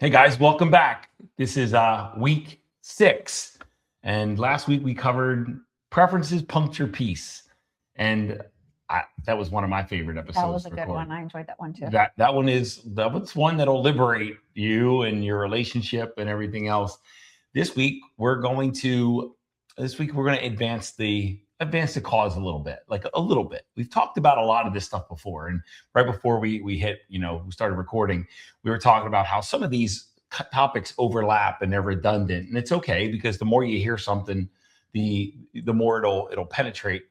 Hey guys, welcome back. This is week 6. And last week we covered preferences puncture peace. And that was one of my favorite episodes. That was a good one. I enjoyed that one too. That's one that'll liberate you and your relationship and everything else. This week we're going to advance the cause a little bit. We've talked about a lot of this stuff before, and right before we started recording, we were talking about how some of these topics overlap and they're redundant, and it's okay because the more you hear something, the more it'll penetrate.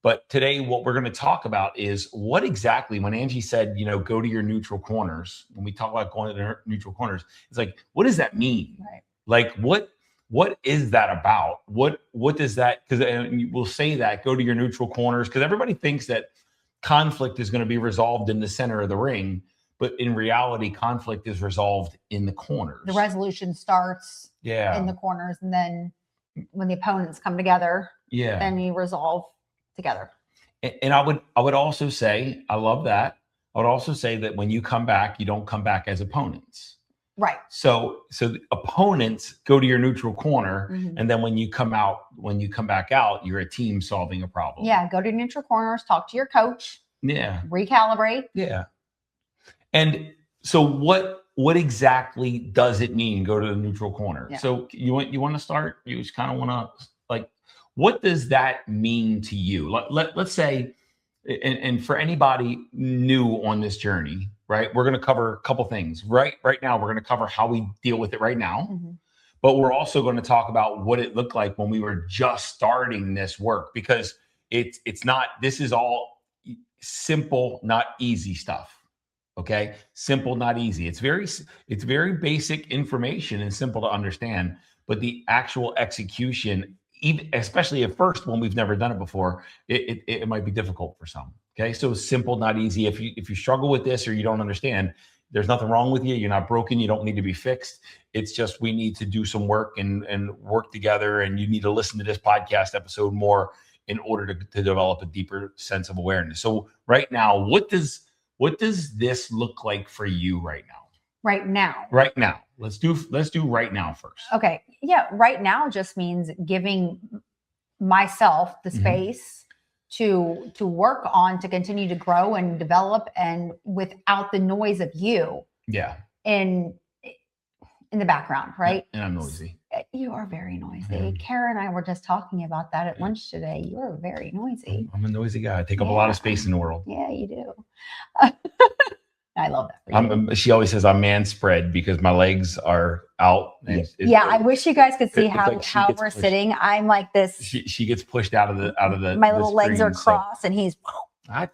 But today, what we're going to talk about is what exactly, when Angie said, go to your neutral corners, when we talk about going to neutral corners, it's like, what does that mean? Right. Like, what is that about? What does that, because we'll say that, go to your neutral corners, because everybody thinks that conflict is going to be resolved in the center of the ring, but in reality, conflict is resolved in the corners. The resolution starts in the corners, and then when the opponents come together, then you resolve together. And I would also say, I love that. I would also say that when you come back, you don't come back as opponents. Right. So the opponents go to your neutral corner, and then when you come back out, you're a team solving a problem. Yeah. Go to neutral corners, talk to your coach. Yeah. Recalibrate. Yeah. And so what exactly does it mean, go to the neutral corner? Yeah. So you want to start? You just kind of want to, what does that mean to you? Let's say, and for anybody new on this journey, right? We're going to cover a couple things. Right now, we're going to cover how we deal with it right now, but we're also going to talk about what it looked like when we were just starting this work, because it's not. This is all simple, not easy stuff. Okay, simple, not easy. It's very basic information and simple to understand, but the actual execution, even especially at first when we've never done it before, it might be difficult for some. Okay, so simple, not easy. If you struggle with this or you don't understand, there's nothing wrong with you. You're not broken. You don't need to be fixed. It's just we need to do some work and work together. And you need to listen to this podcast episode more in order to develop a deeper sense of awareness. So right now, what does this look like for you right now? Right now. Right now. Let's do right now first. Okay. Yeah. Right now just means giving myself the space to work on, to continue to grow and develop, and without the noise of you. Yeah. In the background, right? And I'm noisy. You are very noisy. Kara and I were just talking about that at lunch today. You are very noisy. I'm a noisy guy. I take up a lot of space in the world. Yeah, you do. I love that. She always says I'm man spread because my legs are out. I wish you guys could see how we're sitting. I'm like this. She gets pushed out of the. My little legs are crossed, and he's. I've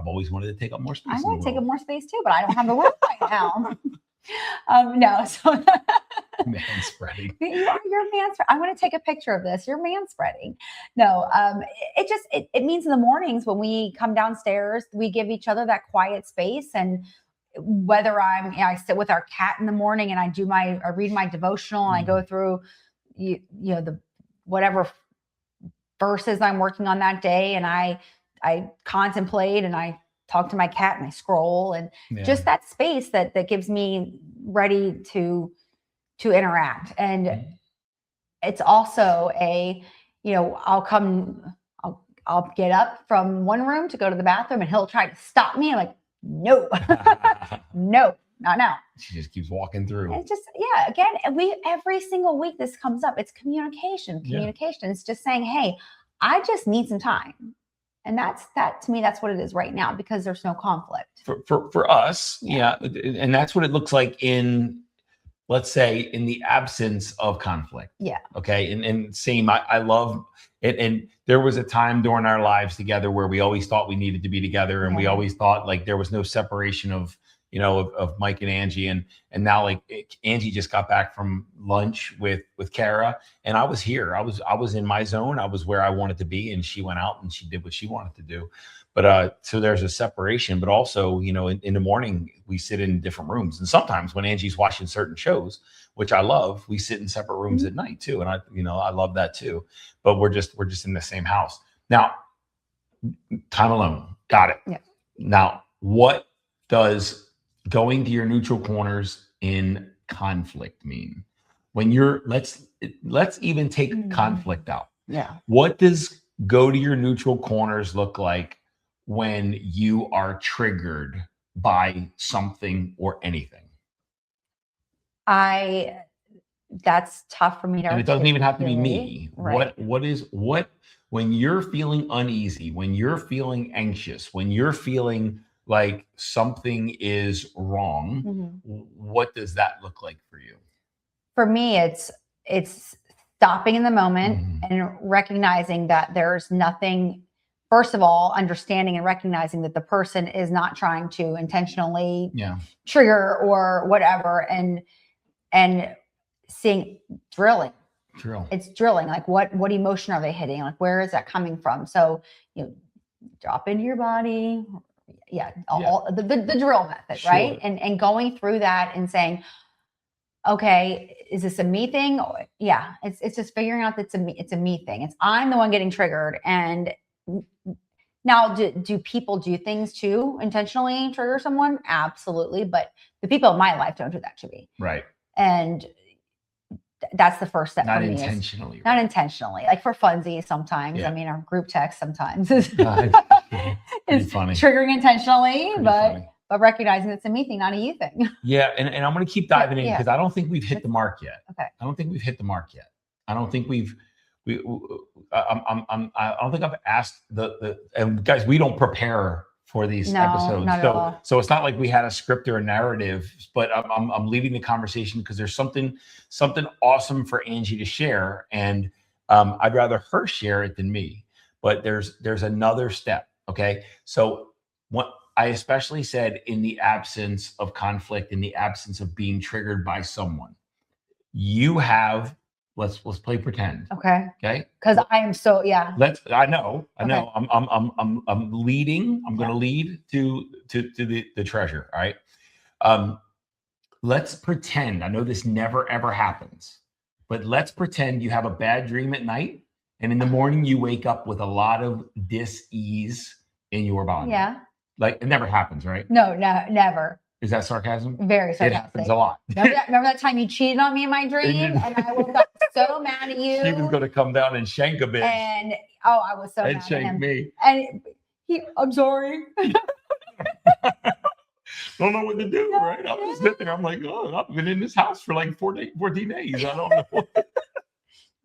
always wanted to take up more space. I want to take up more space too, but I don't have the room right now. No, so man spreading. You're man spreading. I want to take a picture of this. You're man spreading. No, it means in the mornings when we come downstairs, we give each other that quiet space. And whether I sit with our cat in the morning and I read my devotional and I go through, the whatever verses I'm working on that day, and I contemplate and I talk to my cat and I scroll, and just that space that gives me ready to interact. And it's also I'll get up from one room to go to the bathroom, and he'll try to stop me. I'm like, no, no, not now. She just keeps walking through. It's just, again, every single week this comes up. It's communication. It's just saying, hey, I just need some time. And to me, that's what it is right now, because there's no conflict. For us, and that's what it looks like in, let's say, in the absence of conflict. Yeah. Okay. And same, I love it. And there was a time during our lives together where we always thought we needed to be together, and we always thought like there was no separation of Mike and Angie. And now, like, Angie just got back from lunch with Kara, and I was here. I was in my zone. I was where I wanted to be, and she went out and she did what she wanted to do. But so there's a separation, but also, in the morning we sit in different rooms. And sometimes when Angie's watching certain shows, which I love, we sit in separate rooms at night too. And I love that too, but we're just in the same house. Now, time alone. Got it. Yeah. Now, what does going to your neutral corners in conflict mean? When you're, let's even take conflict out. Yeah. What does go to your neutral corners look like when you are triggered by something or anything? That's tough for me to And it doesn't even have to be articulate. me. Right. What when you're feeling uneasy, when you're feeling anxious, when you're feeling like something is wrong, what does that look like for you? For me, it's stopping in the moment and recognizing that there's nothing. First of all, understanding and recognizing that the person is not trying to intentionally trigger or whatever, and seeing drill. It's drilling. Like what emotion are they hitting? Like where is that coming from? So drop into your body. All the drill method, right? And going through that and saying, okay, is this a me thing? Yeah, it's just figuring out that it's a me thing. I'm the one getting triggered. And now, do people do things to intentionally trigger someone? Absolutely, but the people in my life don't do that to me. Right. And that's the first step. Not for me intentionally. Not intentionally, like for funsies sometimes. I mean, our group text sometimes is funny. Triggering intentionally, Funny. but recognizing it's a me thing, not a you thing. Yeah, and I'm going to keep diving in because I don't think we've hit the mark yet. Okay. I don't think we've hit the mark yet. I don't think I don't think I've asked and guys, we don't prepare for these episodes. Not at all. So it's not like we had a script or a narrative, but I'm leading the conversation because there's something awesome for Angie to share. And I'd rather her share it than me, but there's another step. Okay. So what I especially said, in the absence of conflict, in the absence of being triggered by someone, you have, let's play pretend. Okay. Okay. Because I am so I know. Okay. I'm leading. I'm going to lead to the treasure. All right. Let's pretend. I know this never ever happens, but let's pretend you have a bad dream at night, and in the morning you wake up with a lot of dis-ease in your body. Yeah. Like it never happens, right? No, never. Is that sarcasm? Very sarcastic. It happens a lot. Remember that time you cheated on me in my dream, and I woke up so mad at you. He was going to come down and shank a bitch. And I was so mad and shank at him. Me. And I'm sorry. Don't know what to do, right? I'm just sitting there. I'm like, oh, I've been in this house for like 14 days. I don't know.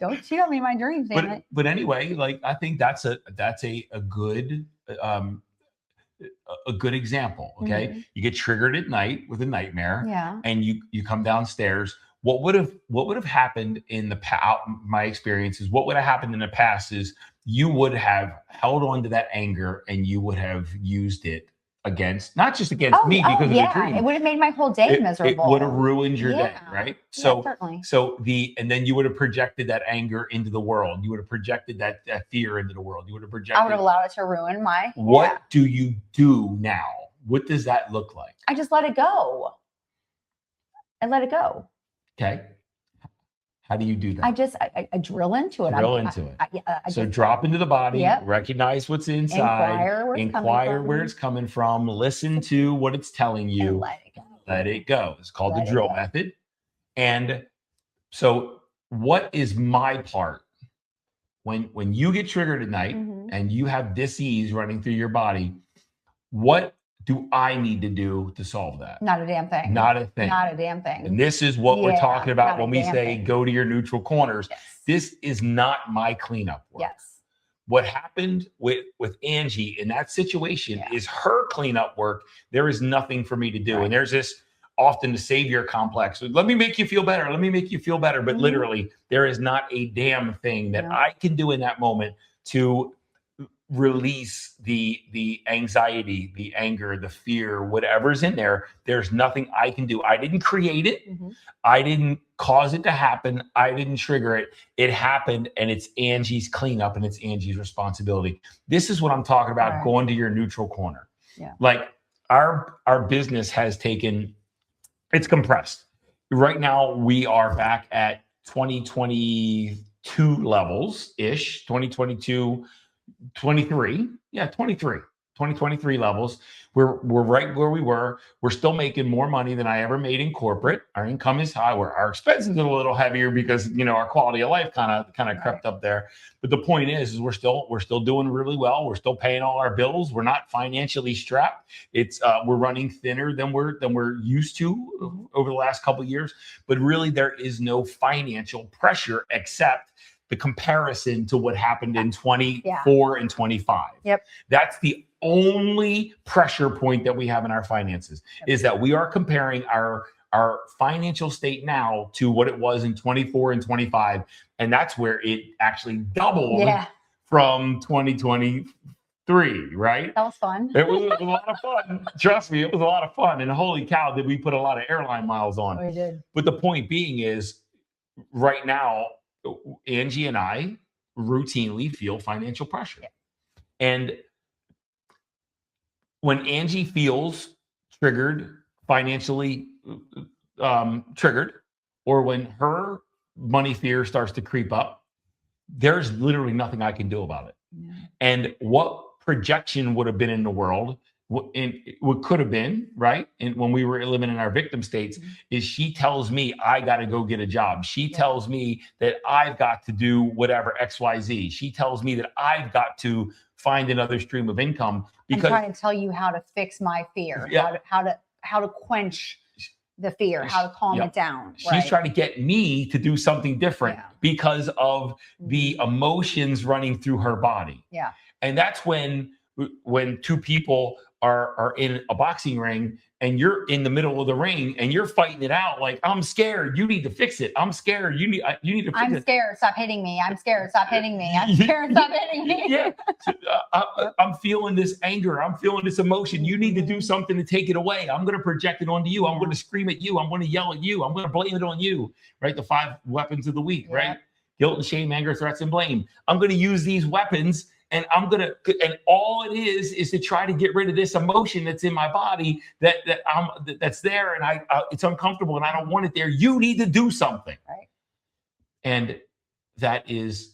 Don't cheat on me in my dreams, but anyway, like I think that's a good example. Okay. You get triggered at night with a nightmare, and you come downstairs. What would have happened in the past? My experience is what would have happened in the past is you would have held on to that anger and you would have used it against, not just against me because of the dream. It would have made my whole day miserable. It would have ruined your day, right? So, certainly. And then you would have projected that anger into the world. You would have projected that fear into the world. You would have projected. I would have allowed it to ruin my. What do you do now? What does that look like? I just let it go. I let it go. Okay. How do you do that? I drill into it. So drop into the body, recognize what's inside, inquire where it's coming from, listen to what it's telling you, let it go. It's called the drill method. And so what is my part when you get triggered at night and you have dis-ease running through your body? What do I need to do to solve that? Not a damn thing. Not a thing. Not a damn thing. And this is what we're talking about when we say go to your neutral corners. Yes. This is not my cleanup work. Yes. What happened with Angie in that situation is her cleanup work. There is nothing for me to do. Right. And there's this often the savior complex. Let me make you feel better. Let me make you feel better. But literally, there is not a damn thing that I can do in that moment to release the anxiety, the anger, the fear, whatever's in there. There's nothing I can do. I didn't create it. I didn't cause it to happen. I didn't trigger it. It happened, and it's Angie's cleanup, and it's Angie's responsibility. This is what I'm talking about, going to your neutral corner. Yeah. Like our business has taken, it's compressed. Right now, we are back at 2022 levels-ish, 2022, 23. Yeah, 23. 2023 levels. We're right where we were. We're still making more money than I ever made in corporate. Our income is high. Our expenses are a little heavier because our quality of life kind of crept up there. But the point is we're still doing really well. We're still paying all our bills. We're not financially strapped. It's we're running thinner than we're used to over the last couple of years. But really, there is no financial pressure except the comparison to what happened in 24 and 25. Yep. That's the only pressure point that we have in our finances, is that we are comparing our financial state now to what it was in 24 and 25. And that's where it actually doubled from 2023, right? That was fun. It was a lot of fun. Trust me, it was a lot of fun. And holy cow, did we put a lot of airline miles on. We did. But the point being is, right now, Angie and I routinely feel financial pressure. And when Angie feels triggered, financially triggered, or when her money fear starts to creep up, there's literally nothing I can do about it. Yeah. And what projection would have been in the world, what could have been, right? And when we were living in our victim states, is she tells me I got to go get a job. She tells me that I've got to do whatever XYZ. She tells me that I've got to find another stream of income. Because I'm trying to tell you how to fix my fear, how to quench the fear, how to calm it down. She's trying to get me to do something different because of the emotions running through her body. Yeah. And that's when two people are in a boxing ring and you're in the middle of the ring and you're fighting it out like, I'm scared, you need to fix it. I'm scared, you need to fix it. I'm scared, stop hitting me. I'm scared, stop hitting me. I'm scared, stop hitting me. I'm feeling this anger. I'm feeling this emotion. You need to do something to take it away. I'm going to project it onto you. I'm going to scream at you. I'm going to yell at you. I'm going to blame it on you, right? The 5 weapons of the week, right? Guilt and shame, anger, threats, and blame. I'm going to use these weapons. And and all it is to try to get rid of this emotion that's in my body that's there, and it's uncomfortable, and I don't want it there. You need to do something, right? And that is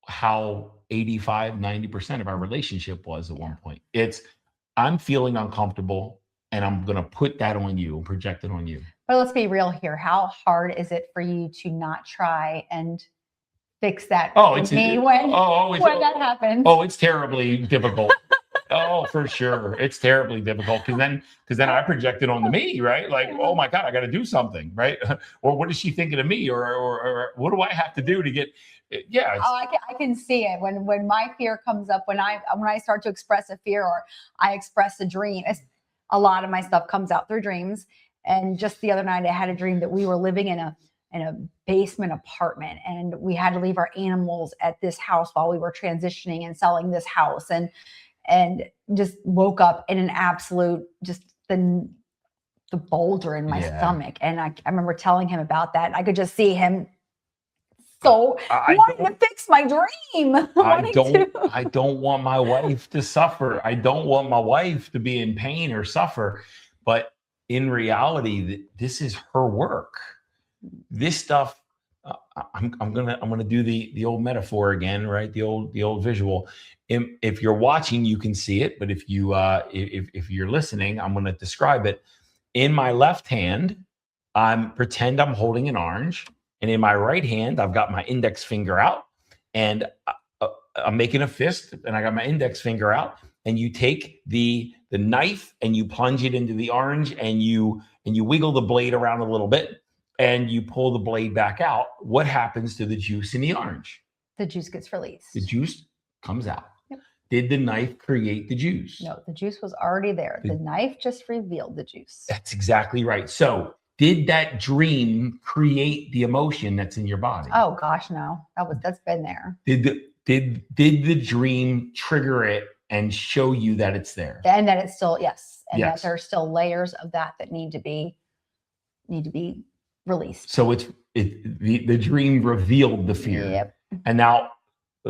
how 85-90% of our relationship was at one point. It's I'm feeling uncomfortable, and I'm going to put that on you and project it on you. But let's be real here. How hard is it for you to not try and fix that when that happens? Oh, it's terribly difficult. Oh, for sure. It's terribly difficult because then I project it onto me, right? Like, oh my God, I got to do something, right? Or what is she thinking of me? Or what do I have to do to get? Yeah. I can see it when my fear comes up, when I start to express a fear or I express a dream. A lot of my stuff comes out through dreams. And just the other night, I had a dream that we were living in a basement apartment, and we had to leave our animals at this house while we were transitioning and selling this house, and just woke up in an absolute, just the boulder in my stomach. And I remember telling him about that. I could just see him wanting to fix my dream. I don't want my wife to suffer. I don't want my wife to be in pain or suffer. But in reality, this is her work. This stuff, I'm gonna do the old metaphor again, right? The old visual. If you're watching, you can see it, but if you're listening, I'm gonna describe it. In my left hand, pretend I'm holding an orange, and in my right hand, I've got my index finger out, and I'm making a fist, and I got my index finger out, and you take the knife and you plunge it into the orange, and you wiggle the blade around a little bit. And you pull the blade back out. What happens to the juice in the orange? The juice gets released. The juice comes out. Yep. Did the knife create the juice? No, the juice was already there. The knife just revealed the juice. That's exactly right. So did that dream create the emotion that's in your body? Oh gosh, no. That's been there. Did the dream trigger it and show you that it's there? And that it's still, yes. And that there's still layers of that need to be released. So the dream revealed the fear. Yep. And now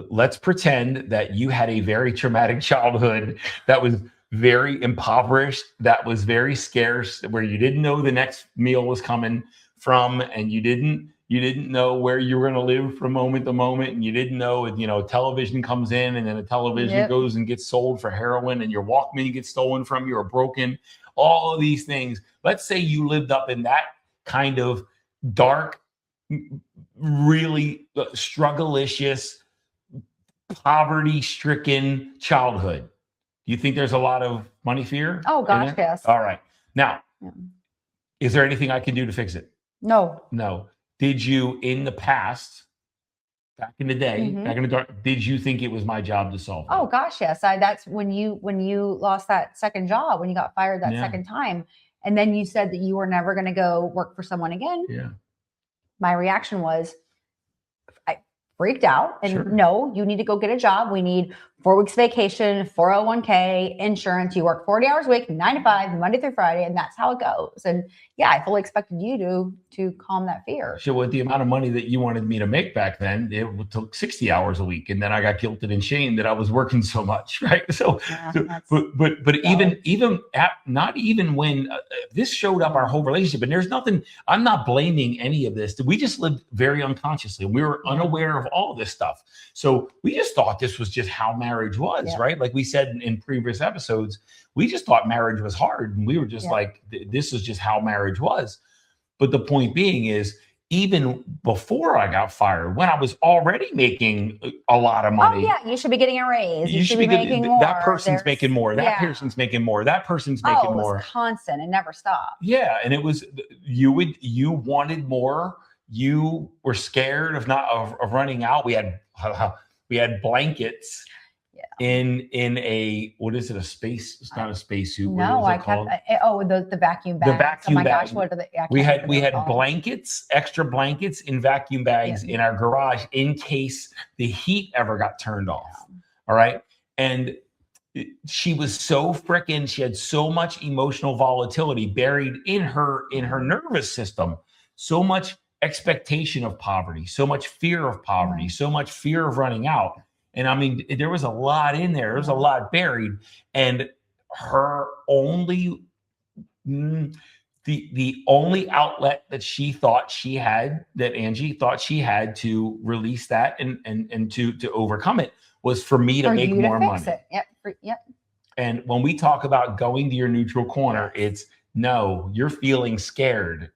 let's pretend that you had a very traumatic childhood that was very impoverished, that was very scarce, where you didn't know the next meal was coming from, and you didn't You didn't know where you were going to live from moment to moment. And you didn't know, television comes in and then the television goes and gets sold for heroin and your Walkman gets stolen from you or broken. All of these things. Let's say you lived up in that kind of dark, really strugglicious, poverty-stricken childhood. Do you think there's a lot of money fear? Oh, gosh, yes. All right. Now, is there anything I can do to fix it? No. Did you, in the past, back in the day, back in the dark, did you think it was my job to solve it? Oh, gosh, yes. That's when you lost that second job, when you got fired that second time, and then you said that you were never going to go work for someone again. Yeah. My reaction was, I freaked out and no, you need to go get a job. We need 4 weeks vacation, 401k, insurance. You work 40 hours a week, 9 to 5, Monday through Friday, and that's how it goes. And yeah, I fully expected you to calm that fear. So with the amount of money that you wanted me to make back then, it took 60 hours a week, and then I got guilted and shamed that I was working so much, right? So, but not even when this showed up our whole relationship, and there's nothing. I'm not blaming any of this. We just lived very unconsciously. We were unaware of all this stuff, so we just thought this was just how marriage was, right? Like we said in previous episodes, we just thought marriage was hard, and we were just like, this is just how marriage was. But the point being is, even before I got fired, when I was already making a lot of money. Oh yeah, you should be getting a raise. You should be making more. That person's making more. That person's making more. That person's making more. It was constant and never stopped. Yeah, and it was you wanted more. You were scared of running out. We had blankets. In a, what is it? A space? It's not a spacesuit. No, what is the vacuum bag. The vacuum bag. Gosh, what are they? We had blankets, extra blankets in vacuum bags in our garage in case the heat ever got turned off. All right. And she was so freaking, she had so much emotional volatility buried in her nervous system, so much expectation of poverty, so much fear of poverty, so much fear of running out. And I mean, there was a lot in there. There was a lot buried. And her only, the only outlet that she thought she had, that Angie thought she had to release that and to overcome it, was for me to make more money. Yep. And when we talk about going to your neutral corner, it's no, you're feeling scared.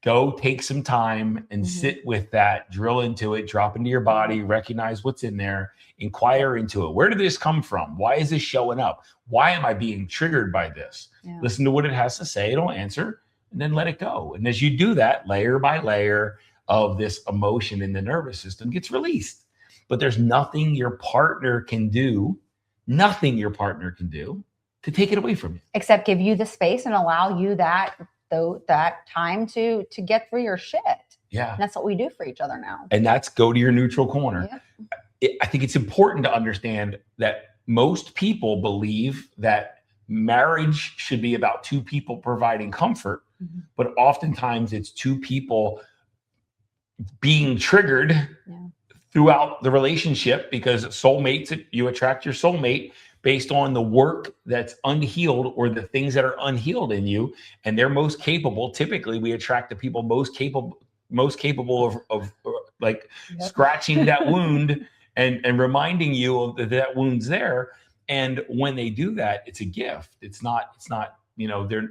Go take some time and sit with that, drill into it, drop into your body, recognize what's in there, inquire into it. Where did this come from? Why is this showing up? Why am I being triggered by this? Listen to what it has to say. It'll answer, and then let it go. And as you do that, layer by layer of this emotion in the nervous system gets released. But there's nothing your partner can do to take it away from you. Except give you the space and allow you that time to get through your shit. Yeah. And that's what we do for each other now. And that's go to your neutral corner. I think it's important to understand that most people believe that marriage should be about 2 people providing comfort, but oftentimes it's 2 people being triggered throughout the relationship, because soulmates, you attract your soulmate based on the work that's unhealed or the things that are unhealed in you, and they're most capable. Typically, we attract the people most capable of scratching that wound and reminding you of that wound's there. And when they do that, it's a gift. It's not, they're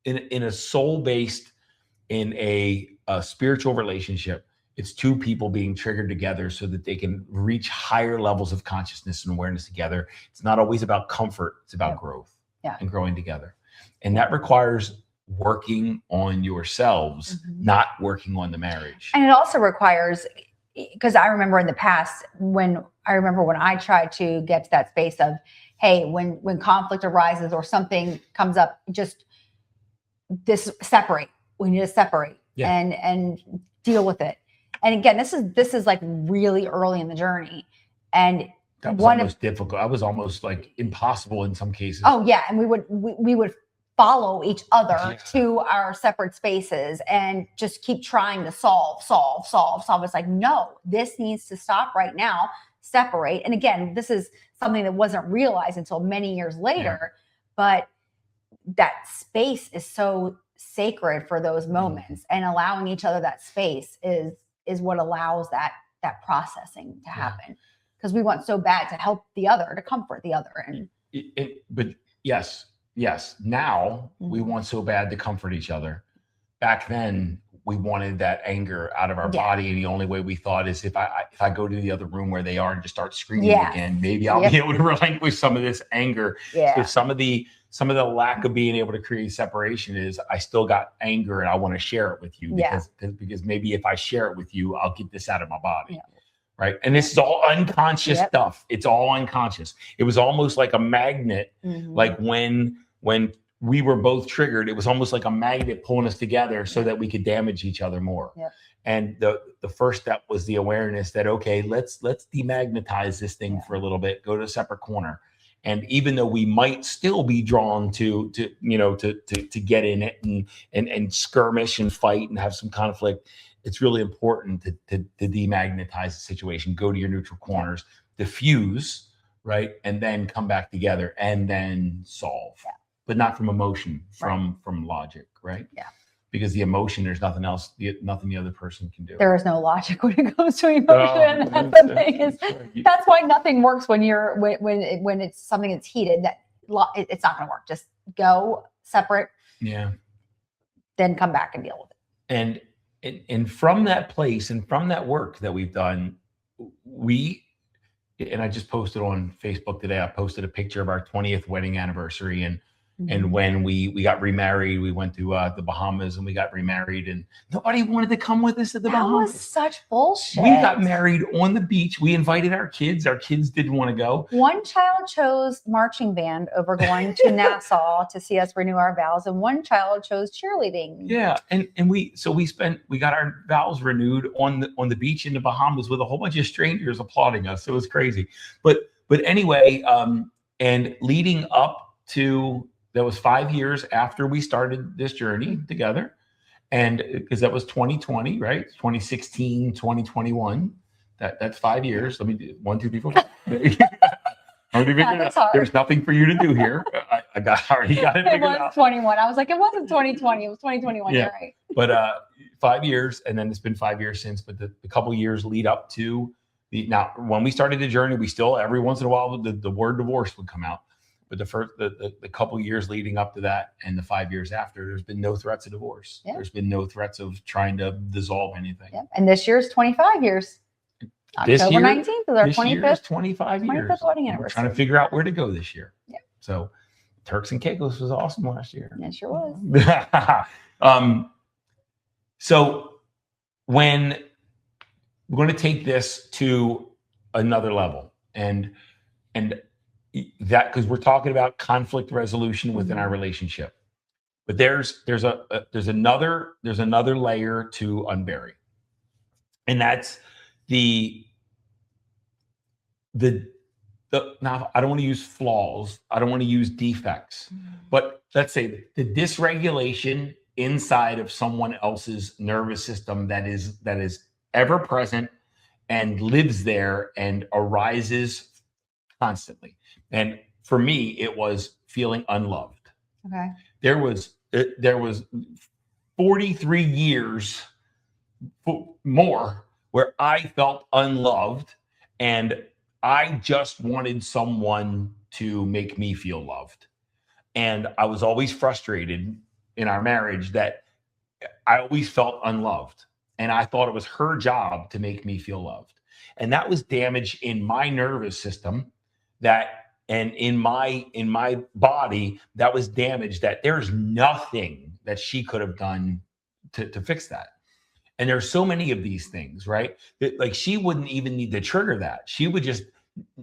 in a soul-based, in a spiritual relationship. It's 2 people being triggered together so that they can reach higher levels of consciousness and awareness together. It's not always about comfort. It's about growth and growing together. And that requires working on yourselves, not working on the marriage. And it also requires, because I remember in the past, when I tried to get to that space of, hey, when conflict arises or something comes up, just separate. We need to separate and deal with it. And again, this is like really early in the journey, and that was almost difficult. I was almost like impossible in some cases. Oh yeah, and we would follow each other to our separate spaces and just keep trying to solve. It's like, no, this needs to stop right now. Separate. And again, this is something that wasn't realized until many years later, but that space is so sacred for those moments, and allowing each other that space is what allows that processing to happen, because we want so bad to help the other, to comfort the other. And but yes, now we want so bad to comfort each other. Back then we wanted that anger out of our body, and the only way we thought is if I go to the other room where they are and just start screaming again, maybe I'll be able to relinquish some of this anger. So some of the lack of being able to create separation is I still got anger and I want to share it with you, because maybe if I share it with you, I'll get this out of my body. Right. And this is all unconscious stuff. It's all unconscious. It was almost like a magnet. Like when we were both triggered, it was almost like a magnet pulling us together so that we could damage each other more. And the first step was the awareness that, okay, let's demagnetize this thing for a little bit, go to a separate corner. And even though we might still be drawn to get in it and skirmish and fight and have some conflict, it's really important to demagnetize the situation, go to your neutral corners, diffuse, right? And then come back together and then solve. But not from emotion, from logic, right? Because the emotion, there's nothing else, nothing the other person can do. There is no logic when it comes to emotion. That's the thing. That's why nothing works when it's something that's heated. It's not going to work. Just go separate. Then come back and deal with it. And from that place and from that work that we've done, and I just posted on Facebook today, I posted a picture of our 20th wedding anniversary, and when we got remarried, we went to the Bahamas and we got remarried, and nobody wanted to come with us to the Bahamas. That was such bullshit. We got married on the beach. We invited our kids. Our kids didn't want to go. One child chose marching band over going to Nassau to see us renew our vows, and one child chose cheerleading. And we got our vows renewed on the beach in the Bahamas with a whole bunch of strangers applauding us. It was crazy. But anyway, and leading up to, that was 5 years after we started this journey together. And because that was 2020, right? 2016, 2021. That's 5 years. Let me do 1, 2, 3, 4. There's nothing for you to do here. I already got it figured out. It was 21. I was like, it wasn't 2020. It was 2021. You're right. But 5 years, and then it's been 5 years since. But the couple years lead up to now, when we started the journey, we still, every once in a while, the word divorce would come out. But the couple years leading up to that and the 5 years after, there's been no threats of divorce. There's been no threats of trying to dissolve anything. And this year's 25 years. October 19th is our 25th. 25 years. 25th wedding anniversary. We're trying to figure out where to go this year. So Turks and Caicos was awesome last year. It sure was. So when we're going to take this to another level, and that, because we're talking about conflict resolution within our relationship, but there's another layer to unbury, and that's the now, I don't want to use flaws, I don't want to use defects, but let's say the dysregulation inside of someone else's nervous system that is ever present and lives there and arises constantly. And for me, it was feeling unloved. Okay. There was 43 years more where I felt unloved, and I just wanted someone to make me feel loved. And I was always frustrated in our marriage that I always felt unloved, and I thought it was her job to make me feel loved. And that was damage in my nervous system, and in my body that was damaged, that there's nothing that she could have done to fix that. And there's so many of these things, right? That, like, she wouldn't even need to trigger that. She would just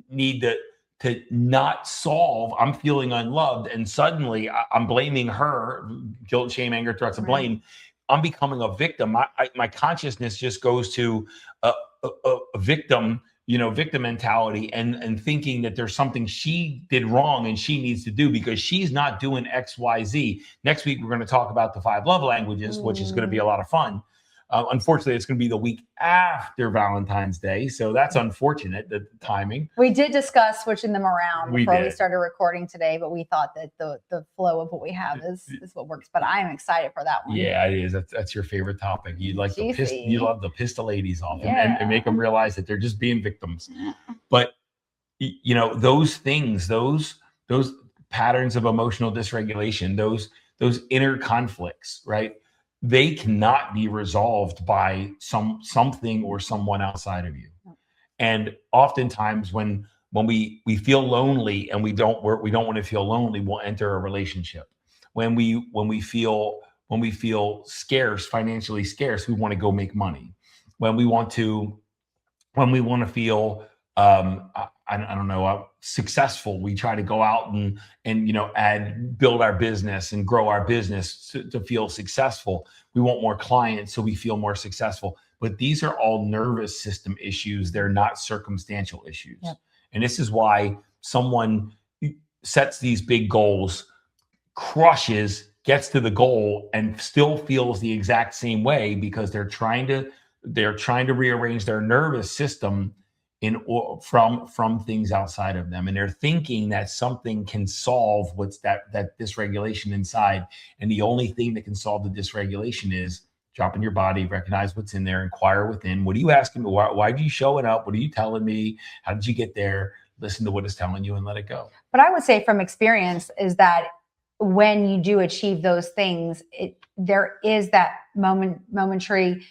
need to not solve, I'm feeling unloved, and suddenly I'm blaming her, guilt, shame, anger, threats of blame. I'm becoming a victim. My consciousness just goes to a victim, victim mentality, and thinking that there's something she did wrong and she needs to do because she's not doing X, Y, Z. Next week, we're going to talk about the 5 love languages, which is going to be a lot of fun. Unfortunately, it's going to be the week after Valentine's Day. So that's unfortunate, the timing. We did discuss switching them around before we did. started recording today, but we thought that the flow of what we have is what works. But I am excited for that one. Yeah, it is. That's your favorite topic. You like Juicy. you love to piss the ladies off and make them realize that they're just being victims. But those things, those patterns of emotional dysregulation, those inner conflicts, right? They cannot be resolved by something or someone outside of you. And oftentimes when we feel lonely and we don't want to feel lonely, we'll enter a relationship. When we feel scarce, financially scarce, we want to go make money. When we want to feel I don't know, successful, we try to go out and build our business and grow our business to feel successful. We want more clients, so we feel more successful. But these are all nervous system issues. They're not circumstantial issues. Yep. And this is why someone sets these big goals, crushes, gets to the goal, and still feels the exact same way, because they're trying to rearrange their nervous system from things outside of them, and they're thinking that something can solve what's that dysregulation inside. And the only thing that can solve the dysregulation is drop in your body, recognize what's in there, inquire within. What are you asking me? Why are you showing up? What are you telling me? How did you get there? Listen to what it's telling you and let it go. But I would say from experience is that when you do achieve those things, there is that momentary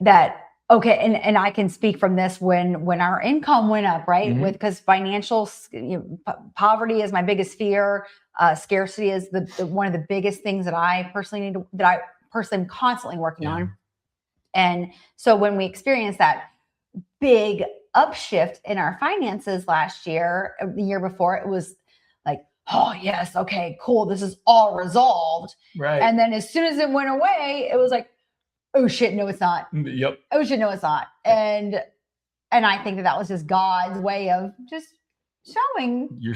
that, okay, and I can speak from this when our income went up, right? Mm-hmm. Because financial poverty is my biggest fear. Scarcity is the one of the biggest things that I personally am constantly working on. And so when we experienced that big upshift in our finances last year, the year before, it was like, oh yes, okay, cool, this is all resolved. Right. And then as soon as it went away, it was like, oh shit, no, it's not. Yep. Oh shit, no, it's not. And I think that was just God's way of just showing you're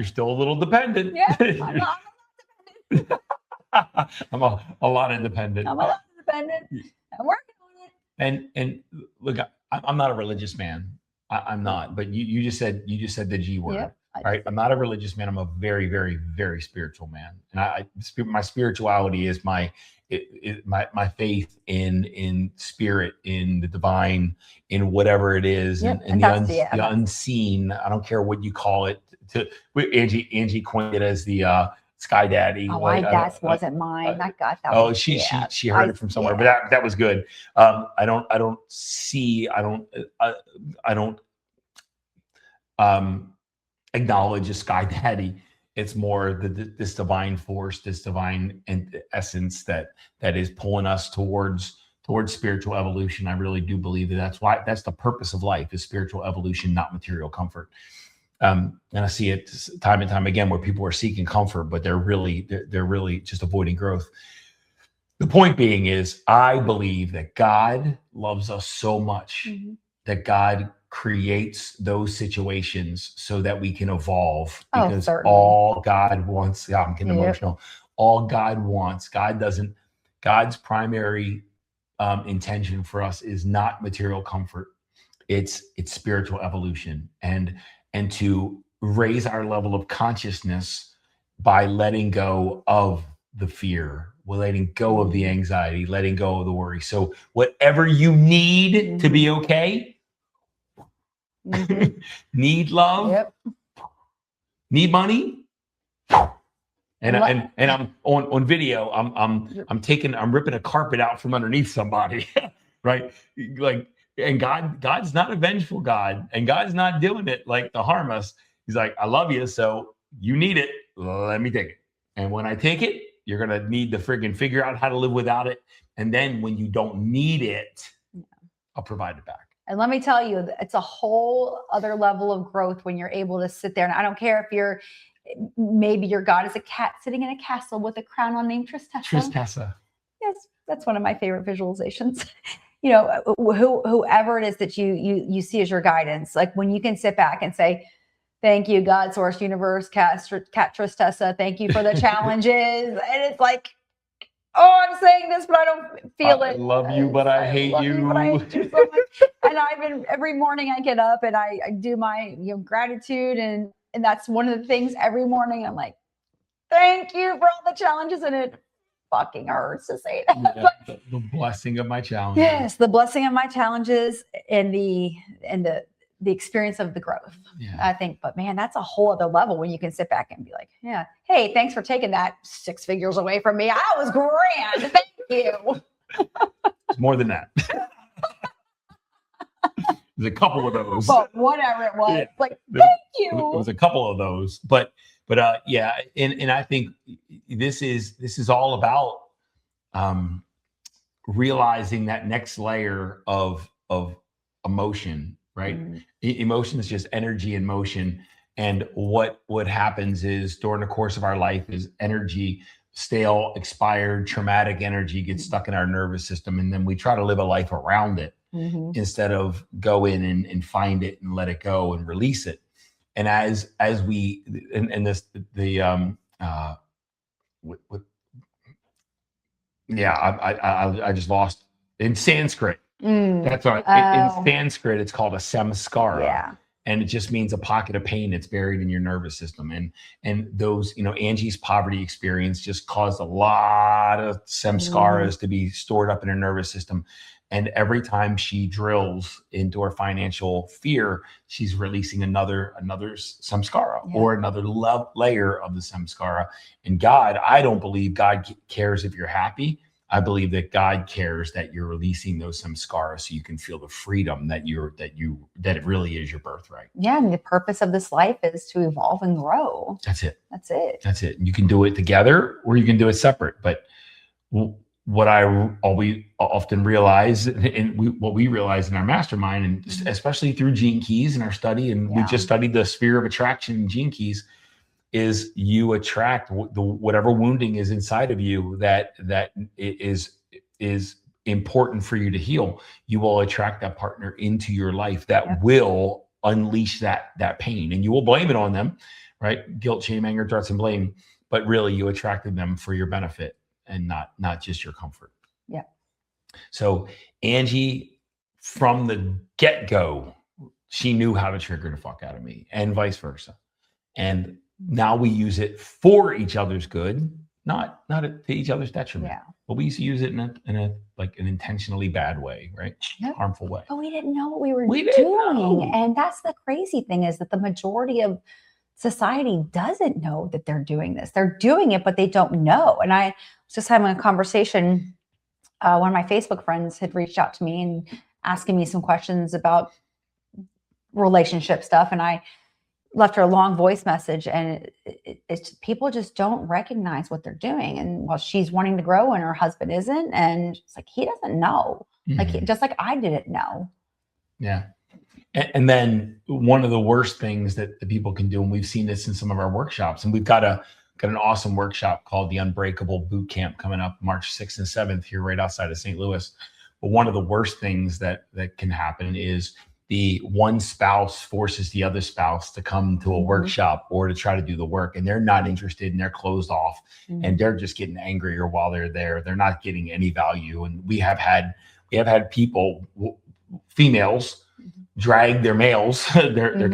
still a little dependent. Yeah, I'm not dependent. I'm a lot independent. I'm a lot independent. I'm working on it. And look, I'm not a religious man. I'm not. But you just said the G word. Yep. Right. I'm not a religious man. I'm a very, very, very spiritual man. And my spirituality is my faith in spirit, in the divine, in whatever it is, yep. and the unseen. I don't care what you call it. Angie coined it as the sky daddy. Oh, that wasn't mine. I got that. Oh, she heard it from somewhere, but that was good. I don't acknowledge a sky daddy. It's more this divine force, this divine essence that is pulling us towards spiritual evolution. I really do believe that's the purpose of life, is spiritual evolution, not material comfort. And I see it time and time again where people are seeking comfort, but they're really just avoiding growth. The point being is, I believe that God loves us so much that God creates those situations so that we can evolve, because all God wants, I'm getting emotional. All God wants, God's primary intention for us is not material comfort. It's spiritual evolution, and to raise our level of consciousness by letting go of the fear, letting go of the anxiety, letting go of the worry. So whatever you need to be okay, need love, need money, and I'm on video. I'm ripping a carpet out from underneath somebody, right? Like, and God's not a vengeful God, and God's not doing it like to harm us. He's like, I love you, so you need it. Let me take it. And when I take it, you're gonna need to friggin' figure out how to live without it. And then when you don't need it, I'll provide it back. And let me tell you, it's a whole other level of growth when you're able to sit there. And I don't care if maybe your God is a cat sitting in a castle with a crown on named Tristessa. Tristessa. Yes, that's one of my favorite visualizations. Whoever it is that you see as your guidance, like when you can sit back and say, thank you, God, source, universe, cat Tristessa. Thank you for the challenges. And it's like, oh, I'm saying this, but I don't feel it. I love you, but I hate love you. But I hate you so much. And every morning I get up and I do my gratitude, and that's one of the things every morning. I'm like, thank you for all the challenges, and it fucking hurts to say that. Yeah, the blessing of my challenges. Yes, the blessing of my challenges and the experience of the growth. Yeah. I think, but man, that's a whole other level when you can sit back and be like, yeah, hey, thanks for taking that 6 figures away from me. I was grand. Thank you. It's more than that. There's a couple of those. But whatever it was, like, There thank you. was a couple of those, but yeah, and I think this is all about realizing that next layer of emotion, right? Emotion is just energy in motion, and what happens is during the course of our life is energy, stale, expired, traumatic energy gets stuck in our nervous system, and then we try to live a life around it instead of go in and find it and let it go and release it. And as we and this I just lost in Sanskrit. That's right. In Sanskrit, it's called a samskara. Yeah. And it just means a pocket of pain that's buried in your nervous system. And those, Angie's poverty experience just caused a lot of samskaras to be stored up in her nervous system. And every time she drills into her financial fear, she's releasing another samskara or another layer of the samskara. And God, I don't believe God cares if you're happy. I believe that God cares that you're releasing those samskaras so you can feel the freedom that it really is your birthright. Yeah, and the purpose of this life is to evolve and grow. That's it. That's it. That's it. You can do it together or you can do it separate. But what I often realize, and what we realize in our mastermind, and especially through Gene Keys in our study, and we just studied the sphere of attraction in Gene Keys, is you attract whatever wounding is inside of you that is important for you to heal. You will attract that partner into your life that will unleash that pain, and you will blame it on them, right? Guilt, shame, anger, threats, and blame. But really, you attracted them for your benefit and not just your comfort. Yeah. So Angie, from the get-go, she knew how to trigger the fuck out of me, and vice versa. And now we use it for each other's good, not to each other's detriment. Yeah. But we used to use it in a like an intentionally bad way, right? Yep. Harmful way. But we didn't know what we were doing. And that's the crazy thing, is that the majority of society doesn't know that they're doing this. They're doing it, but they don't know. And I was just having a conversation. One of my Facebook friends had reached out to me and asking me some questions about relationship stuff. And I left her a long voice message, and it's people just don't recognize what they're doing. And while she's wanting to grow and her husband isn't, and it's like, he doesn't know, just like I didn't know. Yeah. And then one of the worst things that the people can do, and we've seen this in some of our workshops, and we've got an awesome workshop called the Unbreakable Boot Camp coming up March 6th and 7th here right outside of St. Louis. But one of the worst things that can happen is the one spouse forces the other spouse to come to a workshop or to try to do the work, and they're not interested, and they're closed off, and they're just getting angrier while they're there. They're not getting any value. And we have had people, females, drag their males, their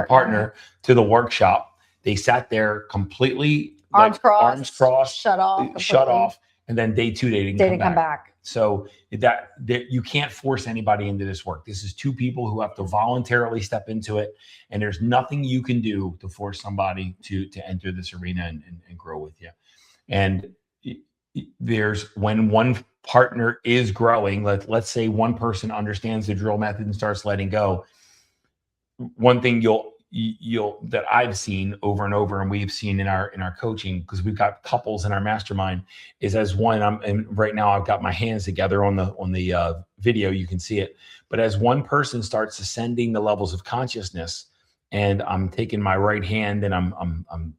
partner to the workshop. They sat there completely arms crossed, shut off, and then day 2 they didn't come back. So that you can't force anybody into this work. This is two people who have to voluntarily step into it, and there's nothing you can do to force somebody to enter this arena and grow with you. And when one partner is growing, let's say one person understands the drill method and starts letting go. One thing that I've seen over and over, and we've seen in our coaching, because we've got couples in our mastermind, is as one, and right now I've got my hands together on the video, you can see it. But as one person starts ascending the levels of consciousness, and I'm taking my right hand and I'm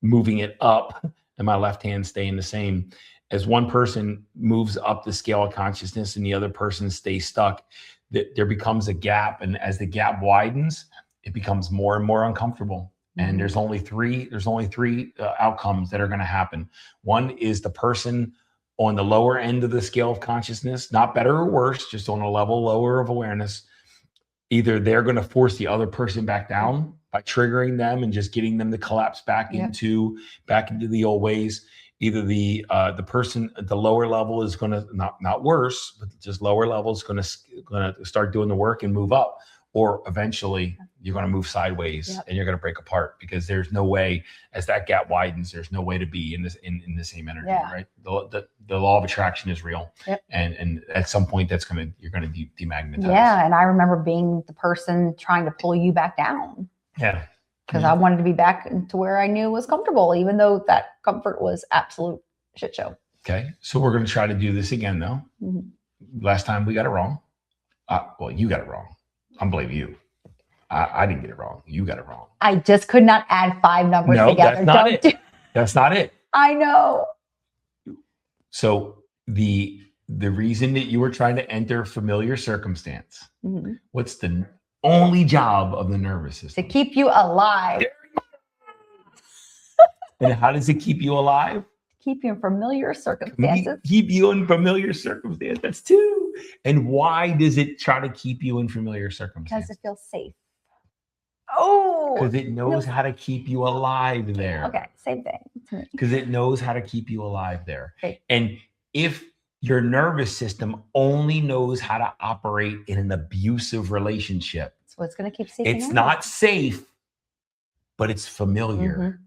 moving it up, and my left hand staying the same. As one person moves up the scale of consciousness and the other person stays stuck, there becomes a gap. And as the gap widens, it becomes more and more uncomfortable. And there's only three outcomes that are going to happen. One is the person on the lower end of the scale of consciousness, not better or worse, just on a level lower of awareness. Either they're going to force the other person back down by triggering them and just getting them to collapse back into the old ways. Either the person at the lower level is going to not worse, but just lower level is going to start doing the work and move up. Or eventually you're going to move sideways and you're going to break apart, because there's no way, as that gap widens, there's no way to be in the same energy, right? The law of attraction is real. And at some point you're going to demagnetize. Yeah. And I remember being the person trying to pull you back down. Yeah. Because I wanted to be back to where I knew was comfortable, even though that comfort was absolute shit show. Okay. So we're going to try to do this again, though. Last time we got it wrong. Well, you got it wrong. I'm blaming you. I didn't get it wrong. You got it wrong. I just could not add 5 numbers together. That's not it. That's not it. I know. So the reason that you were trying to enter familiar circumstance, what's the only job of the nervous system? To keep you alive. And how does it keep you alive? Keep you in familiar circumstances. Keep you in familiar circumstances. That's 2. And why does it try to keep you in familiar circumstances? Because it feels safe. Oh. Because it knows how to keep you alive there. Okay, same thing to me. Because it knows how to keep you alive there. Okay. And if your nervous system only knows how to operate in an abusive relationship, so it's going to keep safe. It's not safe, but it's familiar.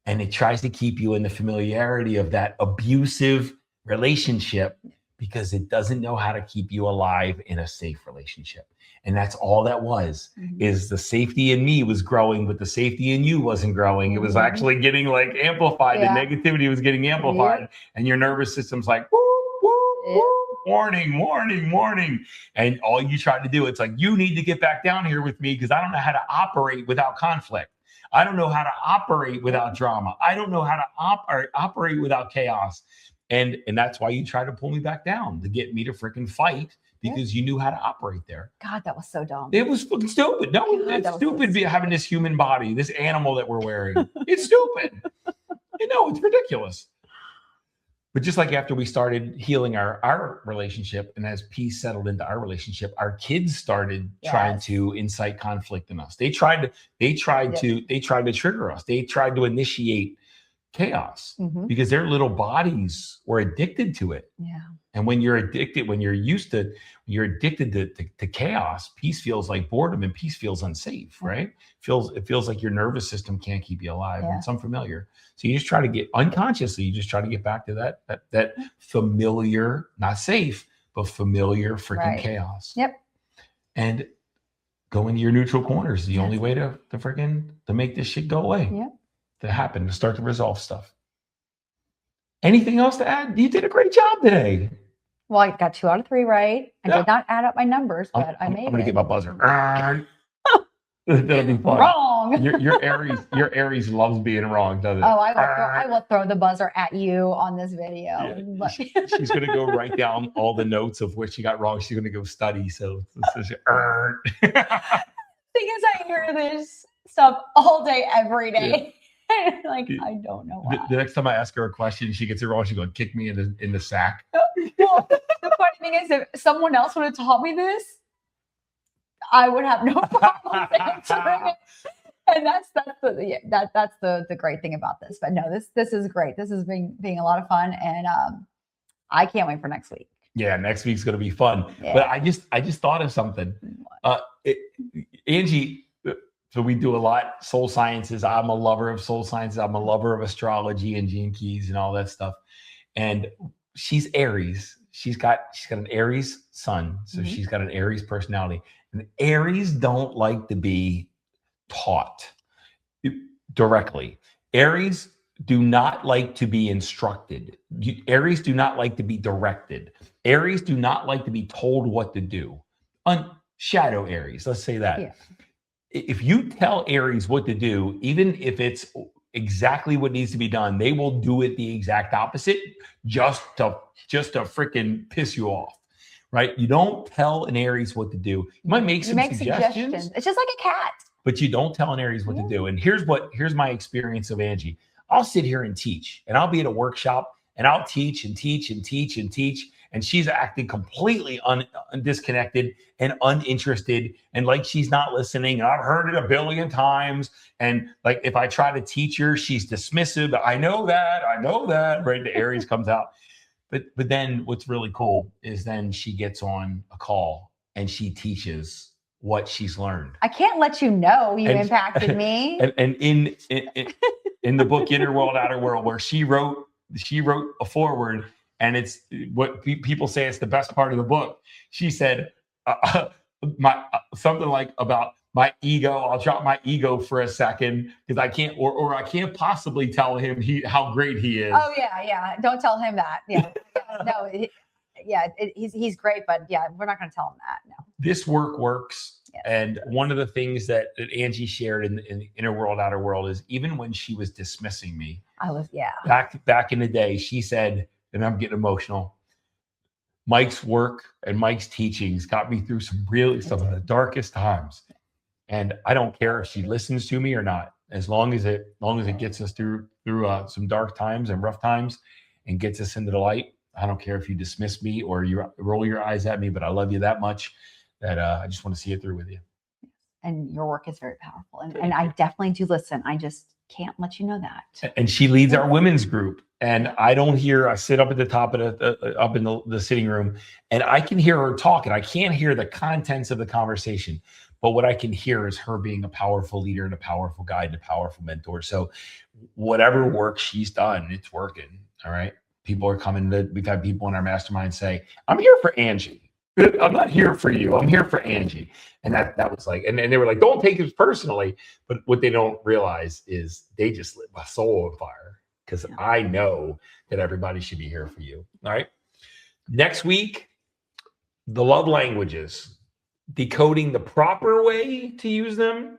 And it tries to keep you in the familiarity of that abusive relationship, because it doesn't know how to keep you alive in a safe relationship. And that's all that was, is the safety in me was growing, but the safety in you wasn't growing. It was actually getting like amplified. The negativity was getting amplified. And your nervous system's like, woo, woo, woo, warning, warning, warning. And all you tried to do, it's like, you need to get back down here with me, because I don't know how to operate without conflict. I don't know how to operate without drama. I don't know how to operate without chaos. And that's why you tried to pull me back down, to get me to freaking fight, because you knew how to operate there. God, that was so dumb. It was fucking stupid. No, it's stupid having this human body, this animal that we're wearing. It's stupid. It's ridiculous. But just like after we started healing our relationship, and as peace settled into our relationship, our kids started trying to incite conflict in us. They tried to trigger us. They tried to initiate chaos, because their little bodies were addicted to it. And when you're addicted, when you're addicted to chaos, peace feels like boredom, and peace feels unsafe, right? It feels like your nervous system can't keep you alive. And it's unfamiliar. So you just try to get unconsciously, get back to that familiar, not safe, but familiar freaking chaos. And go into your neutral corners. The only way to make this shit go away. To happen, to start to resolve stuff. Anything else to add? You did a great job today. Well, I got 2 out of 3 right. I did not add up my numbers, but I made it. I'm gonna get my buzzer. That'll be fun. Wrong. Your Aries loves being wrong, doesn't it? Oh, I will throw the buzzer at you on this video. She's gonna go write down all the notes of what she got wrong. She's gonna go study. So thing is, I hear this stuff all day, every day. Like, I don't know why. The next time I ask her a question, she gets it wrong, she's going to kick me in the sack. Well, the funny thing is, if someone else would have taught me this, I would have no problem answering it. And that's the great thing about this. But no, this is great. This is being a lot of fun, and I can't wait for next week. Yeah, next week's going to be fun. But I just thought of something. Angie. So we do a lot soul sciences. I'm a lover of soul sciences. I'm a lover of astrology and gene keys and all that stuff. And she's Aries. She's got an Aries sun. So she's got an Aries personality. And Aries don't like to be taught directly. Aries do not like to be instructed. Aries do not like to be directed. Aries do not like to be told what to do. Shadow Aries, let's say that. If you tell Aries what to do, even if it's exactly what needs to be done, they will do it the exact opposite just to freaking piss you off, right? You don't tell an Aries what to do. You might make some suggestions. It's just like a cat. but you don't tell an Aries what to do. And here's my experience of Angie. I'll sit here and teach, and I'll be at a workshop, and I'll teach and teach and teach and teach. And she's acting completely disconnected and uninterested, and like she's not listening. And I've heard it a billion times. And like if I try to teach her, she's dismissive. I know that, right? The Aries comes out. But then what's really cool is then she gets on a call and she teaches what she's learned. I can't let you know you impacted me. And in the book Inner World, Outer World, where she wrote a foreword, and it's what people say it's the best part of the book. She said something like about my ego. I'll drop my ego for a second because I can't, or I can't possibly tell him how great he is. Oh yeah. Don't tell him that. Yeah. No. He's great, but yeah, we're not going to tell him that. No. This work works. Yes. And one of the things that Angie shared in Inner World, Outer World is even when she was dismissing me, back in the day, she said, and I'm getting emotional, Mike's work and Mike's teachings got me through some of the darkest times. And I don't care if she listens to me or not, as long as it gets us through some dark times and rough times and gets us into the light. I don't care if you dismiss me or you roll your eyes at me, but I love you that much that I just want to see it through with you. And your work is very powerful. And I definitely do listen. I just can't let you know that. And she leads our women's group. And I sit up at the top of up in the sitting room, and I can hear her talk, and I can't hear the contents of the conversation. But what I can hear is her being a powerful leader and a powerful guide and a powerful mentor. So whatever work she's done, it's working. All right. People are coming. We've had people in our mastermind say, I'm here for Angie. I'm not here for you. I'm here for Angie. And that was like, and they were like, don't take it personally. But what they don't realize is they just lit my soul on fire, because I know that everybody should be here for you. All right. Next week, the love languages, decoding the proper way to use them,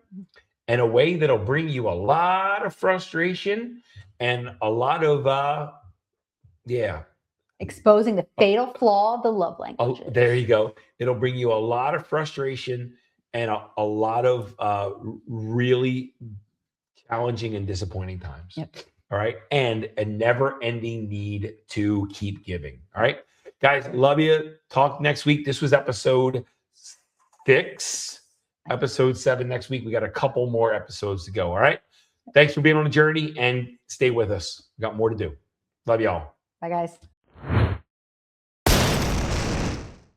and a way that'll bring you a lot of frustration and a lot of, exposing the fatal flaw of the love languages. Oh, there you go. It'll bring you a lot of frustration and a lot of really challenging and disappointing times. Yep. All right. And a never ending need to keep giving. All right. Guys, love you. Talk next week. This was episode 6. Episode 7 next week. We got a couple more episodes to go. All right. Thanks for being on the journey, and stay with us. We got more to do. Love y'all. Bye, guys.